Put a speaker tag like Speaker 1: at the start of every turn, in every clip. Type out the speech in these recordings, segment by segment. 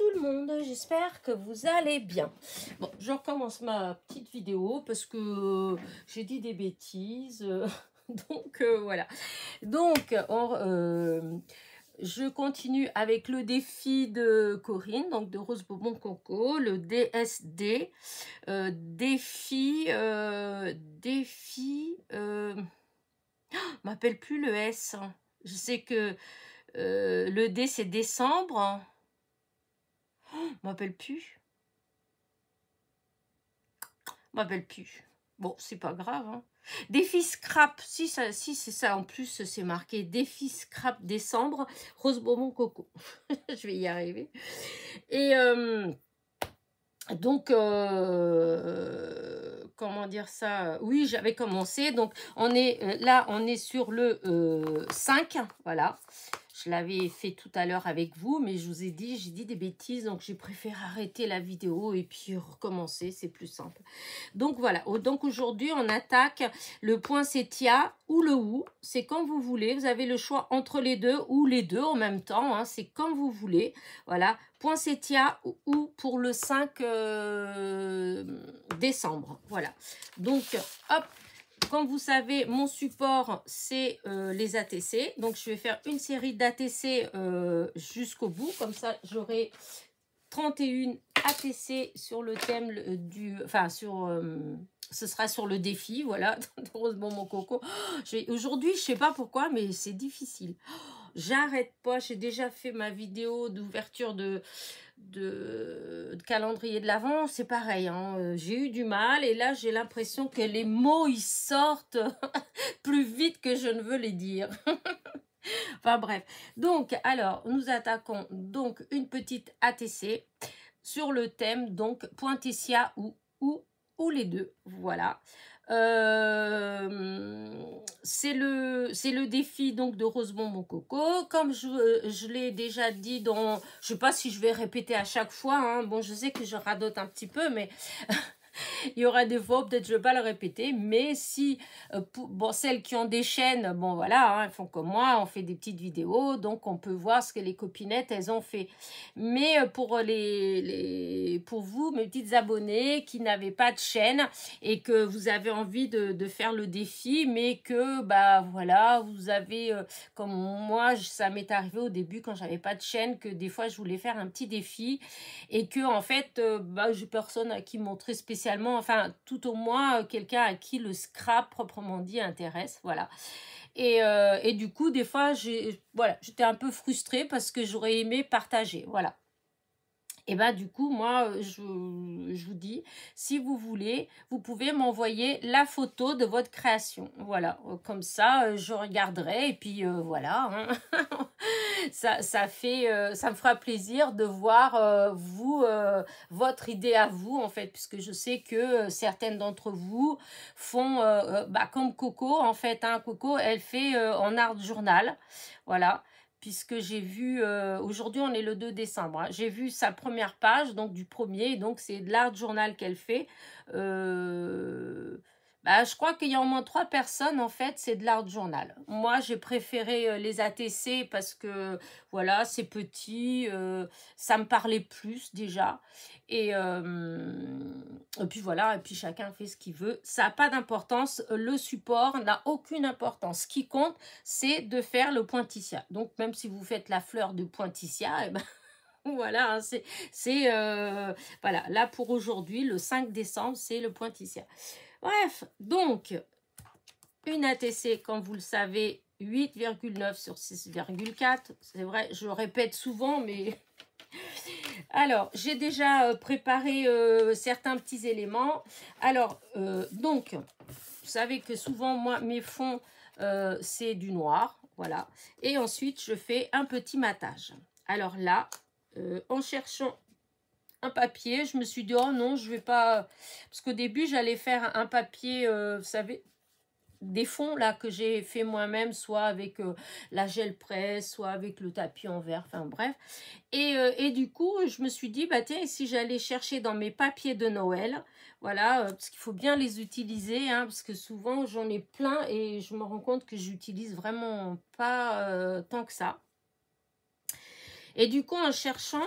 Speaker 1: tout le monde, j'espère que vous allez bien. Bon, je recommence ma petite vidéo parce que j'ai dit des bêtises, donc voilà. Donc, je continue avec le défi de Corinne, donc de Rose Bonbon Coco, le DSD, m'appelle plus le S. Je sais que le D c'est décembre. M'appelle plus. M'appelle plus. Bon, c'est pas grave. Hein. Défi scrap. Si c'est ça. En plus, c'est marqué défi scrap décembre. Rose Bonbon Coco. Je vais y arriver. Et donc, comment dire ça? Oui, j'avais commencé. Donc, on est là, on est sur le 5. Voilà. Je l'avais fait tout à l'heure avec vous, mais je vous ai dit, j'ai dit des bêtises, donc j'ai préféré arrêter la vidéo et puis recommencer, c'est plus simple. Donc voilà, donc aujourd'hui on attaque le poinsettia ou le ou, c'est comme vous voulez, vous avez le choix entre les deux ou les deux en même temps, hein, c'est comme vous voulez. Voilà, poinsettia ou pour le 5 décembre, voilà. Donc hop. Comme vous savez, mon support, c'est les ATC. Donc, je vais faire une série d'ATC jusqu'au bout. Comme ça, j'aurai 31 ATC sur le thème du... Enfin, ce sera sur le défi, voilà, de Rose Bonbon Coco. Aujourd'hui, je ne sais pas pourquoi, mais c'est difficile. J'arrête pas, j'ai déjà fait ma vidéo d'ouverture de calendrier de l'Avent, c'est pareil, hein. J'ai eu du mal et là j'ai l'impression que les mots ils sortent plus vite que je ne veux les dire. Enfin bref, donc alors nous attaquons donc une petite ATC sur le thème donc poinsettia ou les deux, voilà. C'est le défi donc de Rose Bonbon Coco. Comme je l'ai déjà dit dans... Je sais pas si je vais répéter à chaque fois. Hein. Bon, je sais que je radote un petit peu, mais... Il y aura des fois, peut-être je ne vais pas le répéter, mais si, bon, celles qui ont des chaînes, bon voilà, hein, elles font comme moi, on fait des petites vidéos, donc on peut voir ce que les copinettes, elles ont fait. Mais pour vous, mes petites abonnées qui n'avaient pas de chaîne et que vous avez envie de faire le défi, mais que, bah voilà, vous avez, comme moi, ça m'est arrivé au début quand j'avais pas de chaîne, que des fois je voulais faire un petit défi et que en fait, bah, j'ai personne à qui montrer spécialement, enfin tout au moins quelqu'un à qui le scrap proprement dit intéresse, voilà. Et du coup des fois j'étais un peu frustrée parce que j'aurais aimé partager, voilà. Et bah du coup moi je vous dis, si vous voulez, vous pouvez m'envoyer la photo de votre création, voilà, comme ça je regarderai et puis voilà, hein. ça me fera plaisir de voir votre idée à vous en fait, puisque je sais que certaines d'entre vous font bah, comme Coco en fait, hein. Coco elle fait en art journal, voilà. Puisque j'ai vu, aujourd'hui on est le 2 décembre, hein, j'ai vu sa première page, donc du premier, donc c'est de l'art journal qu'elle fait. Bah, je crois qu'il y a au moins 3 personnes, en fait, c'est de l'art journal. Moi, j'ai préféré les ATC parce que, voilà, c'est petit, ça me parlait plus déjà. Et puis voilà, et puis chacun fait ce qu'il veut. Ça n'a pas d'importance, le support n'a aucune importance. Ce qui compte, c'est de faire le pointillissia. Donc, même si vous faites la fleur de pointillissia, eh ben, voilà, voilà, là pour aujourd'hui, le 5 décembre, c'est le pointillissia. Bref, donc, une ATC, comme vous le savez, 8,9 sur 6,4. C'est vrai, je le répète souvent, mais... Alors, j'ai déjà préparé certains petits éléments. Alors, donc, vous savez que souvent, moi, mes fonds, c'est du noir, voilà. Et ensuite, je fais un petit matage. Alors là, en cherchant un papier, je me suis dit, oh non, je vais pas... Parce qu'au début, j'allais faire un papier, vous savez, des fonds là que j'ai fait moi-même, soit avec la gel presse, soit avec le tapis en verre, enfin bref. Et du coup, je me suis dit, bah tiens, si j'allais chercher dans mes papiers de Noël, voilà, parce qu'il faut bien les utiliser, hein, parce que souvent j'en ai plein et je me rends compte que j'utilise vraiment pas tant que ça. Et du coup, en cherchant,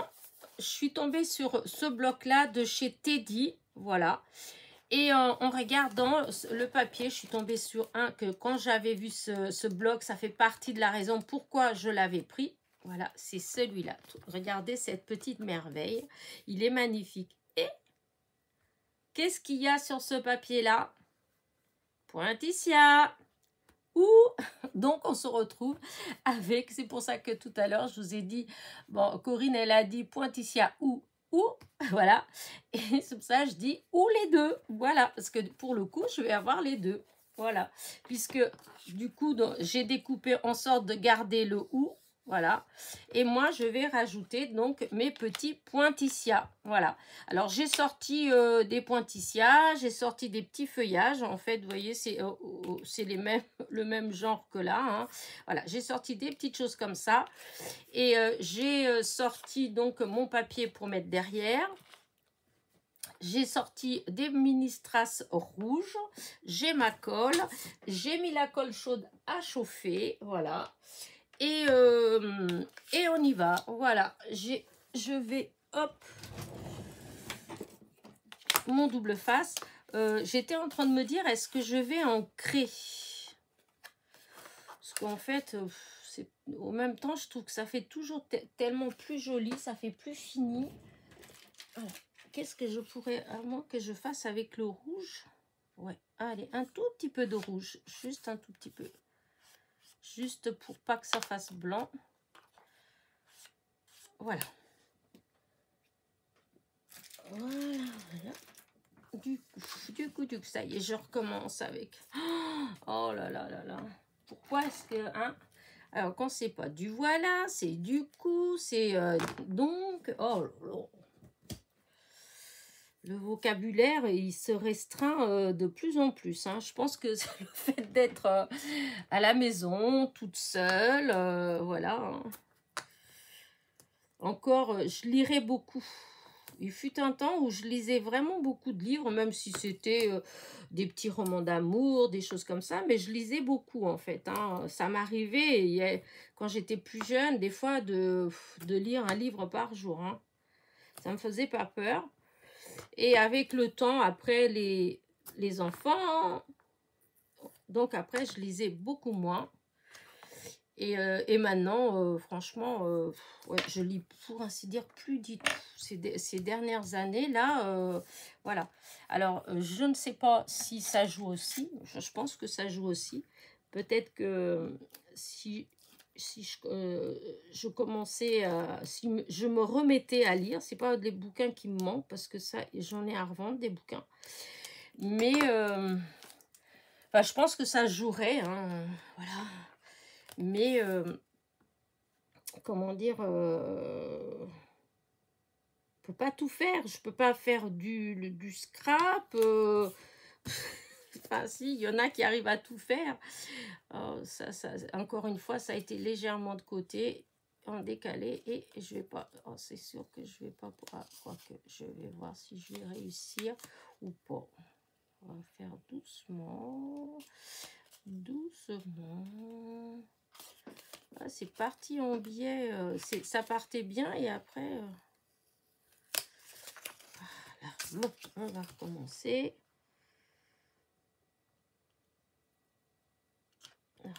Speaker 1: je suis tombée sur ce bloc-là de chez Teddy, voilà. Et en regardant le papier, je suis tombée sur un que quand j'avais vu ce bloc, ça fait partie de la raison pourquoi je l'avais pris. Voilà, c'est celui-là. Regardez cette petite merveille. Il est magnifique. Et qu'est-ce qu'il y a sur ce papier-là? Pointillissia. Ou donc on se retrouve avec, c'est pour ça que tout à l'heure je vous ai dit, bon, Corinne elle a dit pointillissia ou, voilà, et c'est pour ça que je dis ou les deux, voilà, parce que pour le coup je vais avoir les deux, voilà, puisque du coup j'ai découpé en sorte de garder le ou, voilà, et moi je vais rajouter donc mes petits pointillissia, voilà. Alors j'ai sorti des pointillissia, j'ai sorti des petits feuillages, en fait vous voyez c'est le même genre que là, hein. Voilà, j'ai sorti des petites choses comme ça, et j'ai sorti donc mon papier pour mettre derrière. J'ai sorti des mini strass rouges, j'ai ma colle, j'ai mis la colle chaude à chauffer, voilà. Et on y va, voilà. Je vais, hop, mon double face. J'étais en train de me dire, est-ce que je vais ancrer? Parce qu'en fait, au même temps, je trouve que ça fait toujours tellement plus joli, ça fait plus fini. Qu'est-ce que je pourrais, à moins que je fasse avec le rouge? Ouais, allez, un tout petit peu de rouge, juste un tout petit peu. Juste pour pas que ça fasse blanc. Voilà. Voilà. Du coup, ça y est, je recommence avec. Oh là là là là. Pourquoi est-ce que, hein? Alors, quand c'est pas du voilà, c'est du coup, c'est donc. Oh là là. Le vocabulaire, il se restreint de plus en plus, hein. Je pense que c'est le fait d'être à la maison, toute seule, voilà. Encore, je lirais beaucoup. Il fut un temps où je lisais vraiment beaucoup de livres, même si c'était des petits romans d'amour, des choses comme ça, mais je lisais beaucoup en fait, hein. Ça m'arrivait, quand j'étais plus jeune, des fois de lire un livre par jour, hein. Ça me faisait pas peur. Et avec le temps, après les enfants, donc après je lisais beaucoup moins. Et maintenant, franchement, ouais, je lis pour ainsi dire plus du tout ces dernières années là, voilà. Alors je ne sais pas si ça joue aussi, je pense que ça joue aussi. Peut-être que si je commençais si je me remettais à lire, c'est pas des bouquins qui me manquent parce que ça j'en ai à revendre des bouquins, mais enfin, je pense que ça jouerait, hein, voilà. Mais comment dire, je peux pas tout faire, je peux pas faire du scrap, enfin si, il y en a qui arrivent à tout faire. Ça, encore une fois, ça a été légèrement de côté, en décalé, et je vais pas, c'est sûr que je vais pas pouvoir, quoique je vais voir si je vais réussir ou pas. On va faire doucement, doucement. Ah, c'est parti en biais, ça partait bien et après, voilà. Bon, on va recommencer. Voilà.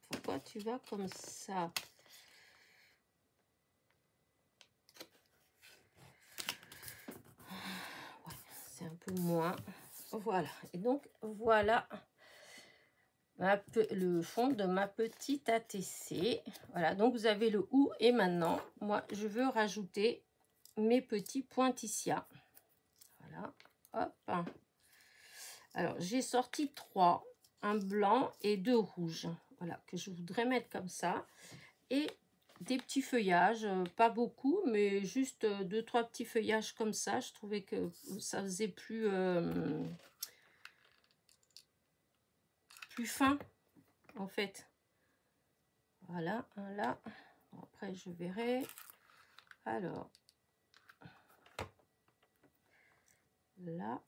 Speaker 1: Pourquoi tu vas comme ça? Ouais, c'est un peu moins. Voilà. Et donc, voilà le fond de ma petite ATC. Voilà, donc vous avez le ou et maintenant, moi, je veux rajouter mes petits pointillissia. Voilà, hop. Alors, j'ai sorti 3, un blanc et 2 rouges. Voilà, que je voudrais mettre comme ça. Et des petits feuillages, pas beaucoup, mais juste 2-3 petits feuillages comme ça. Je trouvais que ça faisait plus fin, en fait. Voilà, un là. Après, je verrai. Alors, là,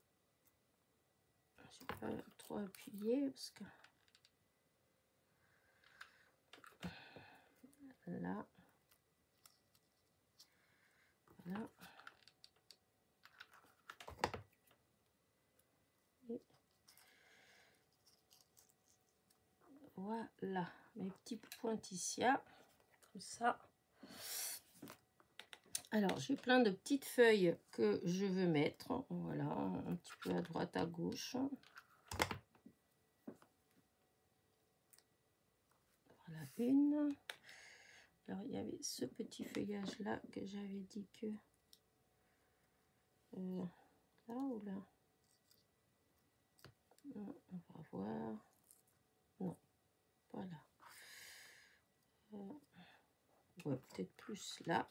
Speaker 1: je vais pas trop appuyer parce que là, voilà. Et voilà, mes petits pointillés, comme ça. Alors, j'ai plein de petites feuilles que je veux mettre. Voilà, un petit peu à droite, à gauche. Voilà, une. Alors, il y avait ce petit feuillage-là que j'avais dit que... là ou là? On va voir. Non, pas là. Ouais, peut-être plus là.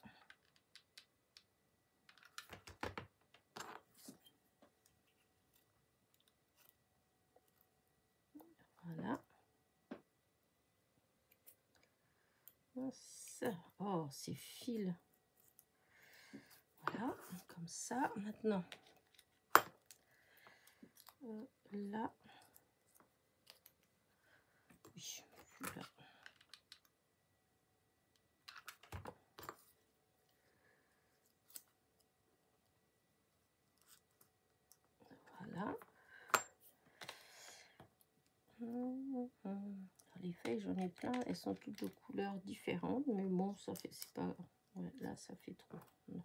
Speaker 1: Voilà. Ça. Oh, ces fils. Voilà, comme ça. Maintenant, là. Oui, là. Voilà. Les feuilles, j'en ai plein. Elles sont toutes de couleurs différentes. Mais bon, ça fait... C'est pas... Ouais, là, ça fait trop. Non.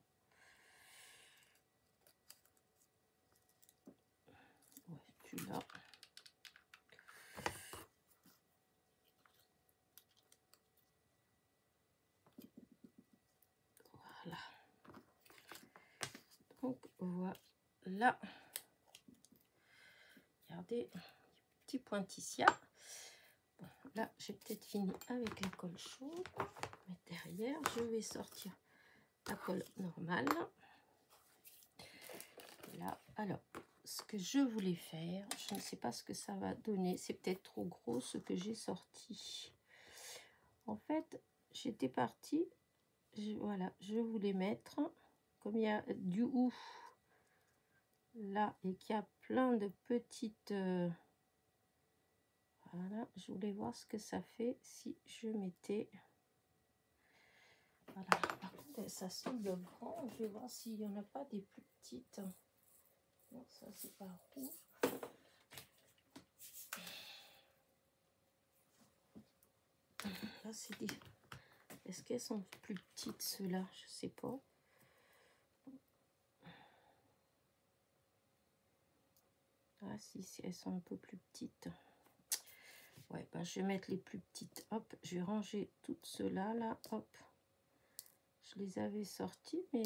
Speaker 1: Ouais, celui-là. Voilà. Donc, voilà. Regardez, petit pointillés. Bon, là, j'ai peut-être fini avec la colle chaude. Mais derrière, je vais sortir la colle normale. Là, alors, ce que je voulais faire, je ne sais pas ce que ça va donner. C'est peut-être trop gros ce que j'ai sorti. En fait, j'étais partie. Voilà, je voulais mettre, comme il y a du hou là et qu'il y a plein de petites... voilà, je voulais voir ce que ça fait si je mettais... Voilà, par contre, ça semble grand. Je vais voir s'il n'y en a pas des plus petites. Non, ça, c'est pas rouge. Là, c'est des... Est-ce qu'elles sont plus petites, ceux-là? Je sais pas. Ah, si, elles sont un peu plus petites. Ouais, ben, je vais mettre les plus petites. Hop, je vais ranger toutes ceux-là, là. Hop. Je les avais sorties, mais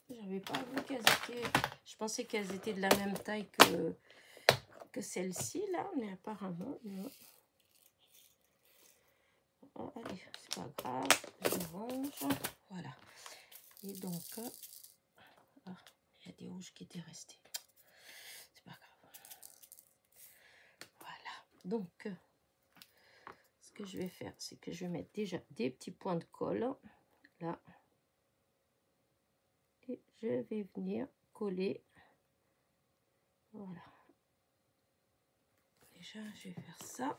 Speaker 1: j'avais pas vu qu'elles étaient... Je pensais qu'elles étaient de la même taille que celle-ci, là, mais apparemment, non. Oh, allez, c'est pas grave, je range. Voilà. Et donc, ah, il y a des rouges qui étaient restés. C'est pas grave. Voilà. Donc, ce que je vais faire, c'est que je vais mettre déjà des petits points de colle, là. Et je vais venir coller. Voilà. Déjà, je vais faire ça.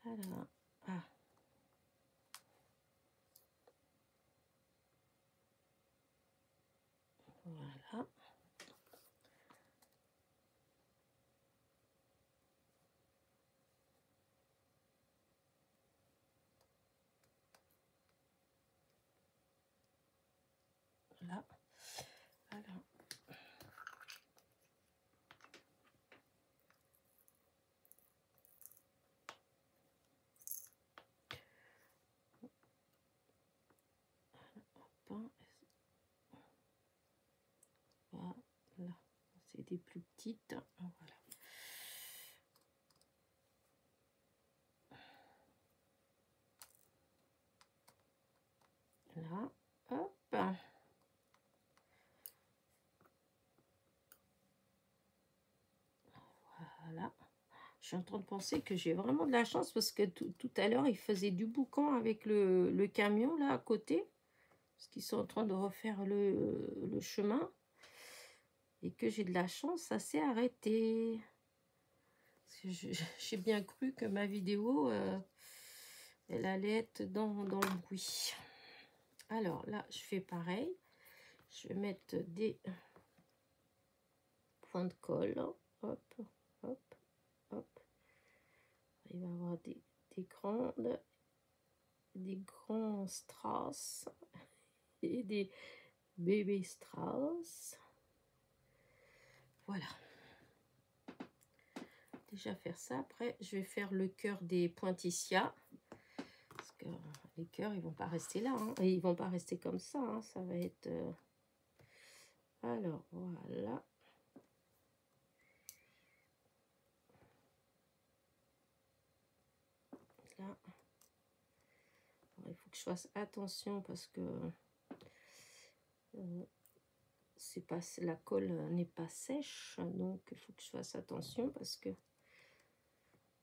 Speaker 1: Alors, ah. Voilà. Là. Alors. Voilà. C'est des plus petites. Voilà. Là. Hop. Voilà. Je suis en train de penser que j'ai vraiment de la chance parce que tout à l'heure, il faisait du boucan avec le camion là à côté. Parce qu'ils sont en train de refaire le chemin. et que j'ai de la chance, ça s'est arrêté. J'ai bien cru que ma vidéo, elle allait être dans le bruit. Alors là, je fais pareil. Je vais mettre des points de colle. Hop, hop, hop. Il va y avoir des grands strass et des bébés strass. Voilà. Déjà faire ça. Après, je vais faire le cœur des pointillés. Parce que les cœurs, ils vont pas rester là. Hein. Et ils vont pas rester comme ça. Hein. Ça va être... Alors, voilà. Là. Alors, il faut que je fasse attention parce que c'est pas, la colle n'est pas sèche. Donc, il faut que je fasse attention parce que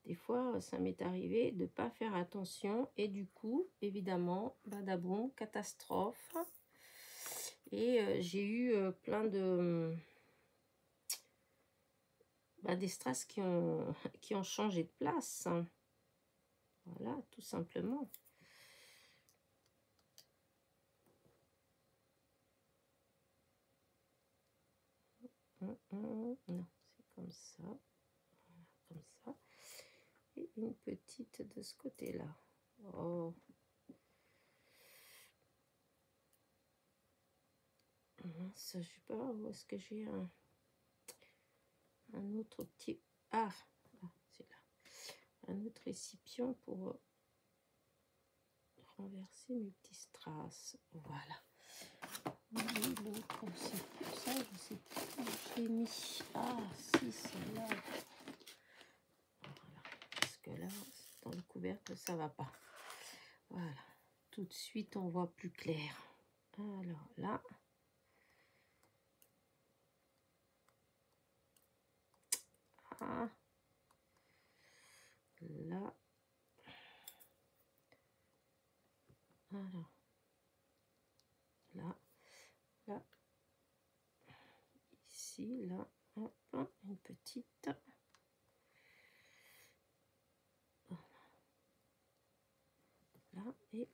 Speaker 1: des fois, ça m'est arrivé de ne pas faire attention. Et du coup, évidemment, badaboum, catastrophe. Et j'ai eu plein de... des strass qui ont changé de place. Voilà, tout simplement. Non, c'est comme ça. Voilà, comme ça. Et une petite de ce côté-là. Oh. Ça, je sais pas où est-ce que j'ai un autre petit... Ah, c'est là. Un autre récipient pour renverser mes petits strass. Voilà. L'autre, c'est ça, je sais plus où je l'ai mis. Ah, si, c'est là. Voilà. Parce que là, dans le couvercle, ça va pas. Voilà. Tout de suite, on voit plus clair. Alors là. Ah. Là. Alors. Là. Là. Ici, là. Hop, une petite. Là. Et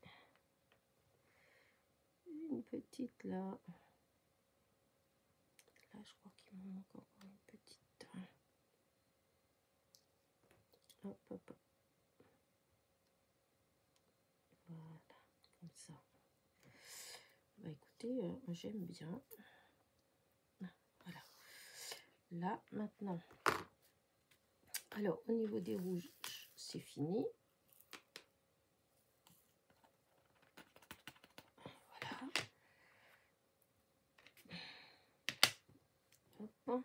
Speaker 1: une petite là. Là, je crois qu'il m'en manque encore une petite. Hop, hop, hop. Voilà, comme ça. Bah écoutez, j'aime bien. Voilà. Là, maintenant. Alors, au niveau des rouges, c'est fini. Voilà. Hop.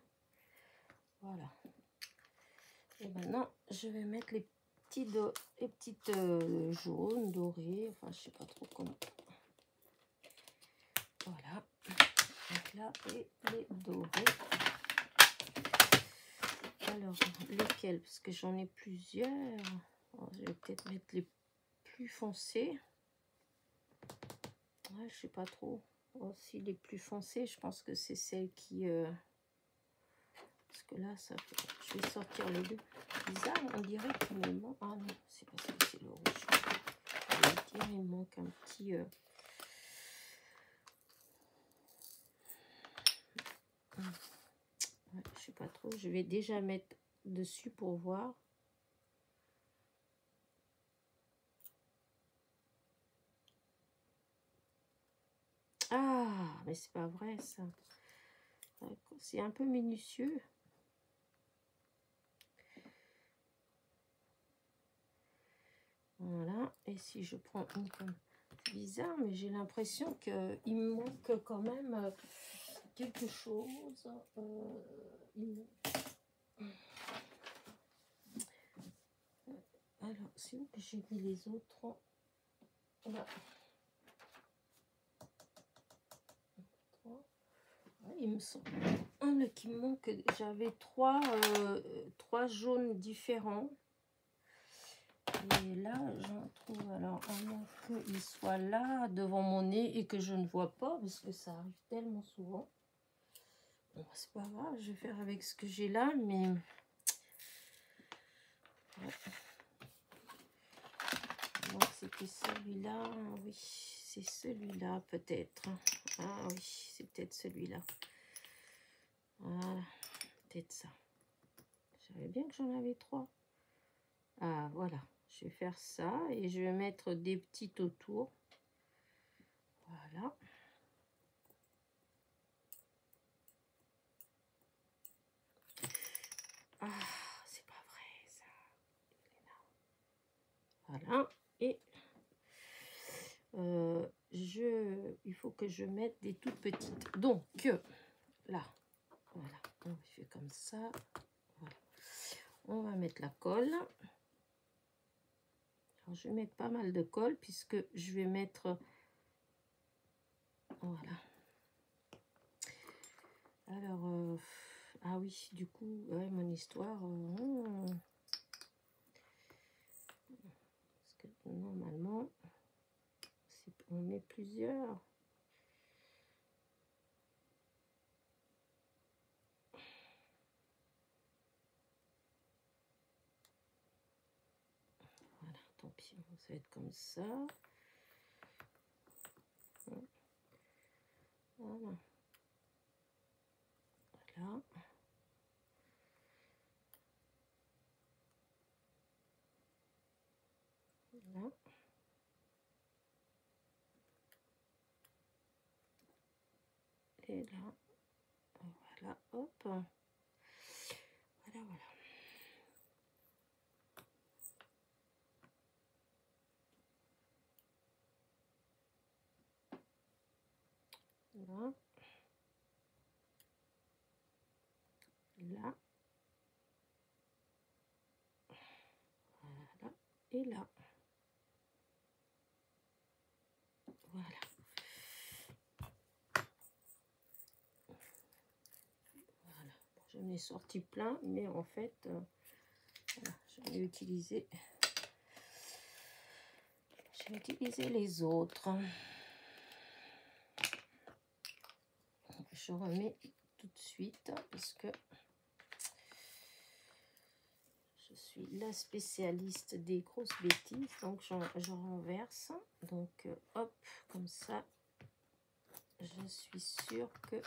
Speaker 1: Voilà. Et maintenant, je vais mettre les petites jaunes, dorées, enfin, je sais pas trop comment. Voilà. Donc là, et les dorés. Alors, lesquels? Parce que j'en ai plusieurs. Alors, je vais peut-être mettre les plus foncés. Ouais, je sais pas trop. Aussi, les plus foncés, je pense que c'est celles qui... Parce que là, ça fait... Je vais sortir les deux. Bizarre, on dirait qu'il me manque... Ah non, c'est parce que c'est le rouge. Je vais dire, il me manque un petit... Ouais, je sais pas trop. Je vais déjà mettre dessus pour voir. Ah, mais c'est pas vrai ça. C'est un peu minutieux. Voilà. Et si je prends une comme... C'est bizarre, mais j'ai l'impression qu'il me manque quand même quelque chose. Alors, c'est où que j'ai mis les autres? Là. Ouais, il me semble qu'il me manque. J'avais trois jaunes différents. Et là, j'en trouve, alors, à moins qu'il soit là, devant mon nez, et que je ne vois pas, parce que ça arrive tellement souvent. Bon, c'est pas grave, je vais faire avec ce que j'ai là, mais... Ouais. Donc c'était celui-là, oui, c'est celui-là peut-être. Ah oui, c'est peut-être celui-là. Voilà, peut-être ça. Je savais bien que j'en avais 3. Ah voilà, je vais faire ça et je vais mettre des petites autour. Voilà. Ah, c'est pas vrai ça. Voilà. Et il faut que je mette des toutes petites. Donc là, voilà, on fait comme ça. Voilà. On va mettre la colle. Alors, je vais mettre pas mal de colle puisque je vais mettre... Voilà. Alors, ah oui, du coup, ouais, mon histoire... parce que normalement, on met plusieurs... Voilà, tant pis, ça va être comme ça. Voilà. Voilà. Là. Et là. Voilà, hop. Voilà, voilà. Là. Là. Voilà. Et là. Voilà. Voilà. J'en ai sorti plein, mais en fait, voilà, j'en ai utilisé. J'ai utilisé les autres. Je remets tout de suite parce que je suis la spécialiste des grosses bêtises. Donc, je renverse. Donc, hop, comme ça, je suis sûre que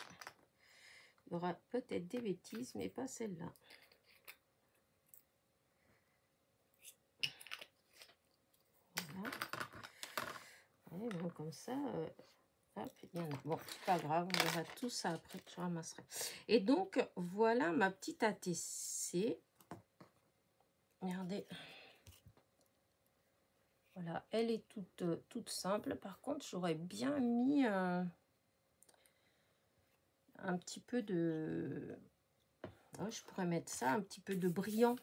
Speaker 1: il y aura peut-être des bêtises, mais pas celle-là. Voilà. Et donc, comme ça, hop, il y en a. Bon, c'est pas grave, on verra tout ça après, je ramasserai. Et donc, voilà ma petite ATC. Regardez. Voilà, elle est toute simple. Par contre, j'aurais bien mis un petit peu de... Oh, je pourrais mettre ça, un petit peu de brillant.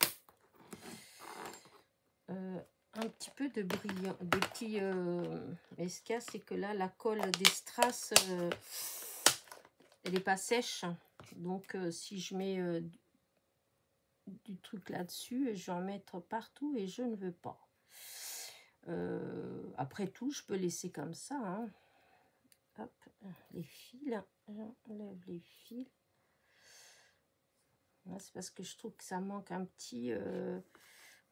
Speaker 1: Un petit peu de brillant. Des petits... Mais ce qu'il y a, c'est que là, la colle des strass, elle n'est pas sèche. Donc, si je mets du truc là-dessus, je vais en mettre partout et je ne veux pas. Après tout, je peux laisser comme ça. Hein. Hop, les fils. J'enlève les fils. C'est parce que je trouve que ça manque un petit...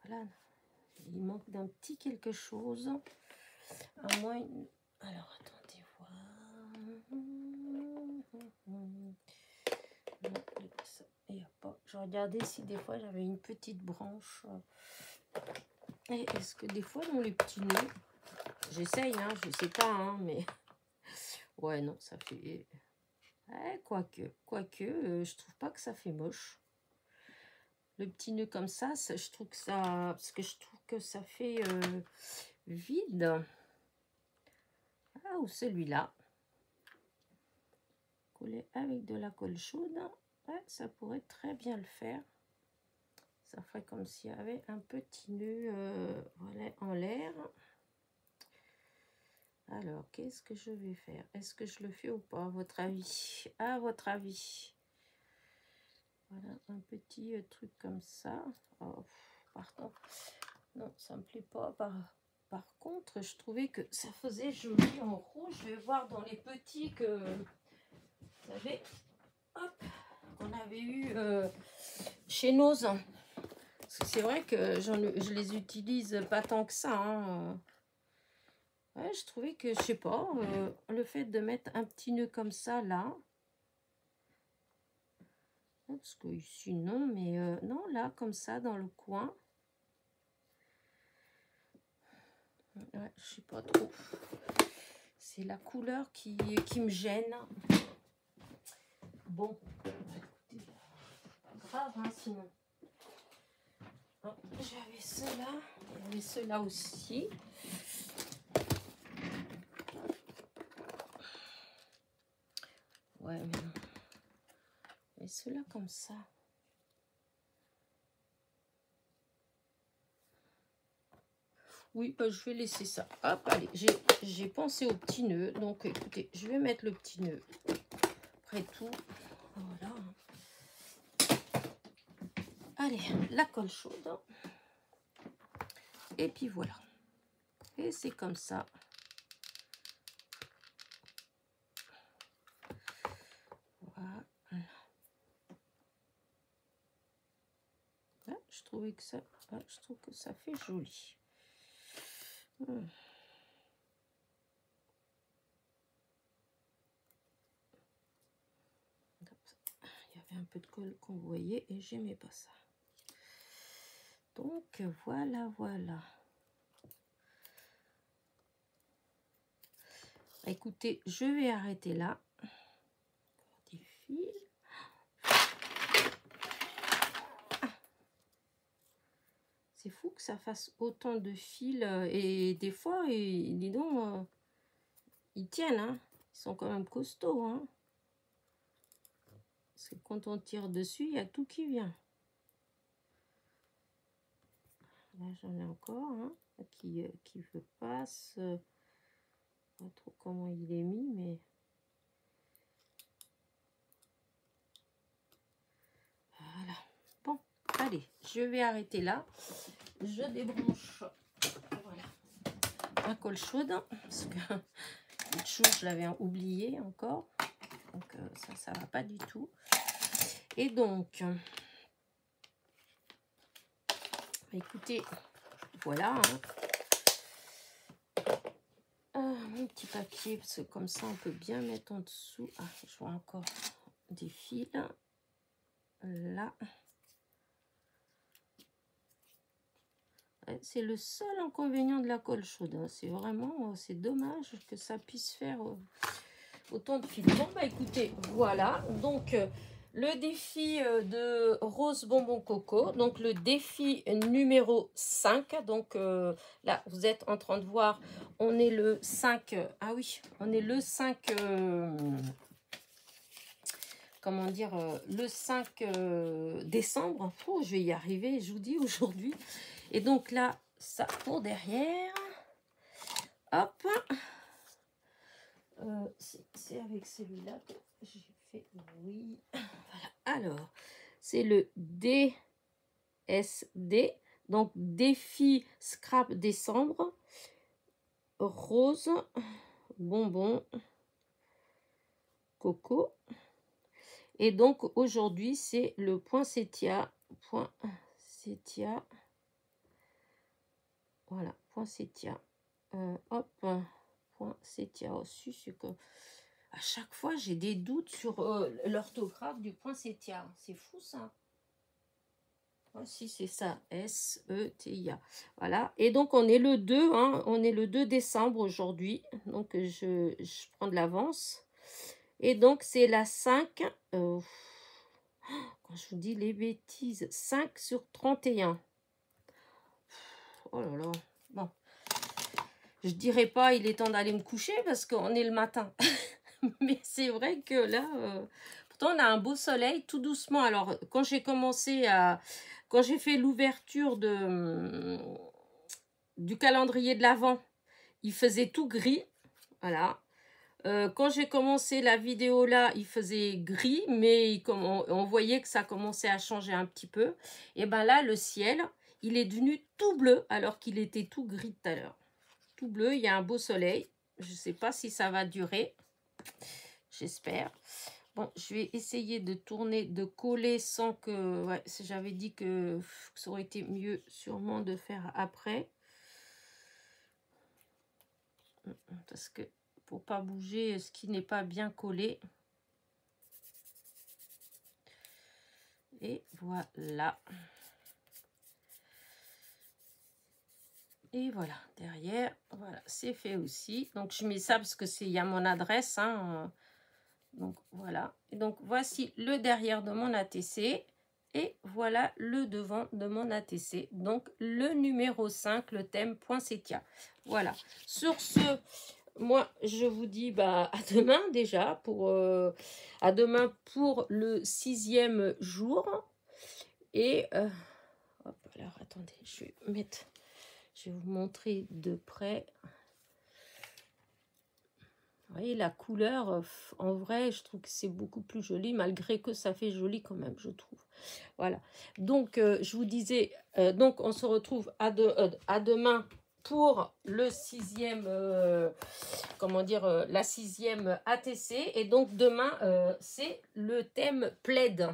Speaker 1: voilà. Il manque d'un petit quelque chose. À moins... Alors, attendez voir. Et hop, je regardais si des fois j'avais une petite branche. Et est-ce que des fois dans les petits nœuds, j'essaye, hein, je sais pas, hein, mais ouais, non, ça fait... quoique, je trouve pas que ça fait moche. Le petit nœud comme ça, je trouve que ça... Parce que je trouve que ça fait vide. Ah, ou celui-là. Coller avec de la colle chaude. Ouais, ça pourrait très bien le faire. Ça ferait comme s'il y avait un petit nœud voilà, en l'air. Alors, qu'est-ce que je vais faire? Est-ce que je le fais ou pas, à votre avis? À votre avis? Voilà, un petit truc comme ça. Oh, pardon. Non, ça me plaît pas. Par contre, je trouvais que ça faisait joli en rouge. Je vais voir dans les petits que... Vous savez, hop, avait eu chez Nose. C'est vrai que je les utilise pas tant que ça. Hein. Ouais, je trouvais que, je sais pas, le fait de mettre un petit nœud comme ça, là. Parce que ici, non, mais non, là, comme ça, dans le coin. Ouais, je sais pas trop. C'est la couleur qui me gêne. Bon, écoutez, pas grave, hein, sinon. Oh, j'avais ceux-là, il y avait ceux-là aussi. Ouais, mais non. Et ceux-là comme ça. Oui, bah, je vais laisser ça. Hop, allez, j'ai pensé au petit nœud. Donc, écoutez, je vais mettre le petit nœud. Après tout, voilà. Allez, la colle chaude. Et puis voilà. Et c'est comme ça. Voilà. Ah, je trouvais que ça, ah, je trouve que ça fait joli. Il y avait un peu de colle qu'on voyait et j'aimais pas ça. Donc voilà, voilà. Écoutez, je vais arrêter là. Des fils. C'est fou que ça fasse autant de fils et des fois, dis donc, ils tiennent, hein. Ils sont quand même costauds, hein. Parce que quand on tire dessus, il y a tout qui vient. Là, j'en ai encore un qui veut pas pas trop comment il est mis, mais voilà. Bon, allez, je vais arrêter là. Je débranche. Voilà. Ma colle chaude, parce que l'autre chose, je l'avais oublié encore. Donc, ça va pas du tout. Et donc, écoutez, voilà. Hein. Mon petit papier, parce que comme ça, on peut bien mettre en dessous. Ah, je vois encore des fils. Là. C'est le seul inconvénient de la colle chaude. Hein. C'est vraiment, c'est dommage que ça puisse faire autant de fils. Bon, bah écoutez, voilà. Donc, le défi de Rose Bonbon Coco. Donc, le défi numéro 5. Donc, là, vous êtes en train de voir, on est le 5. Ah oui, on est le 5... comment dire, le 5 décembre. Oh, je vais y arriver, je vous dis, aujourd'hui. Et donc là, ça pour derrière. Hop. C'est avec celui-là que j'ai fait. Oui. Voilà. Alors, c'est le DSD. Donc, défi scrap décembre. Rose. Bonbon. Coco. Et donc, aujourd'hui, c'est le poinsettia. Poinsettia. Voilà, poinsettia. Hop, poinsettia aussi. C'est que à chaque fois, j'ai des doutes sur l'orthographe du poinsettia. C'est fou, ça. Si, c'est ça. S-E-T-I-A. Voilà. Et donc, on est le 2. Hein, on est le 2 décembre aujourd'hui. Donc, je prends de l'avance. Et donc, c'est la 5. Quand je vous dis les bêtises, 5 sur 31. Oh là là. Bon. Je dirais pas il est temps d'aller me coucher parce qu'on est le matin. Mais c'est vrai que là, pourtant on a un beau soleil tout doucement. Alors, quand j'ai commencé à... Quand j'ai fait l'ouverture du calendrier de l'Avent, il faisait tout gris. Voilà. Quand j'ai commencé la vidéo là, il faisait gris, mais on voyait que ça commençait à changer un petit peu. Et ben là, le ciel, il est devenu tout bleu alors qu'il était tout gris tout à l'heure. Tout bleu, il y a un beau soleil. Je ne sais pas si ça va durer. J'espère. Bon, je vais essayer de tourner, de coller sans que... Ouais, j'avais dit que ça aurait été mieux sûrement de faire après. Parce que pour pas bouger ce qui n'est pas bien collé. Et voilà. Et voilà, derrière, voilà, c'est fait aussi. Donc, je mets ça parce que il y a mon adresse. Hein. Donc, voilà. Et donc, voici le derrière de mon ATC. Et voilà le devant de mon ATC. Donc, le numéro 5, le thème poinsettia. Voilà. Sur ce, moi, je vous dis à demain déjà. À demain pour le 6e jour. Et, hop, alors, attendez, je vais mettre... Je vais vous montrer de près. Vous voyez, la couleur, en vrai, je trouve que c'est beaucoup plus joli, malgré que ça fait joli quand même, je trouve. Voilà. Donc, je vous disais, donc on se retrouve à demain pour le 6e, comment dire, la 6e ATC. Et donc, demain, c'est le thème plaid.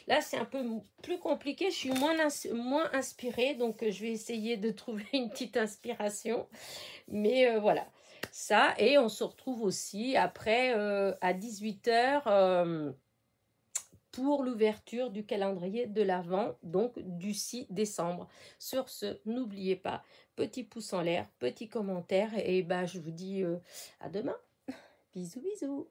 Speaker 1: Là, c'est un peu plus compliqué. Je suis moins inspirée. Donc, je vais essayer de trouver une petite inspiration. Mais voilà. Ça. Et on se retrouve aussi après à 18h pour l'ouverture du calendrier de l'Avent. Donc, du 6 décembre. Sur ce, n'oubliez pas, petit pouce en l'air, petit commentaire. Et je vous dis à demain. Bisous, bisous.